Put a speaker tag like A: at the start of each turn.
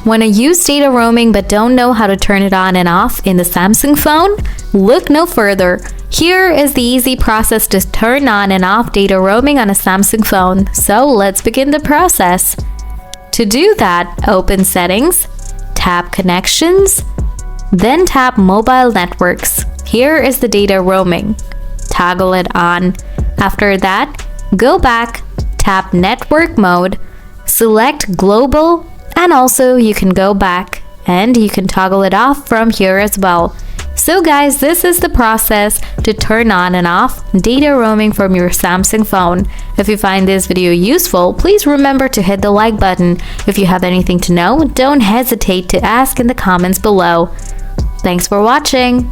A: Want to use data roaming but don't know how to turn it on and off in the Samsung phone? Look no further. Here is the easy process to turn on and off data roaming on a Samsung phone. So let's begin the process. To do that, open Settings, tap Connections, then tap Mobile Networks. Here is the data roaming. Toggle it on. After that, go back, tap Network Mode, select Global, and also you can go back and you can toggle it off from here as well. So guys, this is the process to turn on and off data roaming from your Samsung phone. If you find this video useful, please remember to hit the like button. If you have anything to know, don't hesitate to ask in the comments below. Thanks for watching.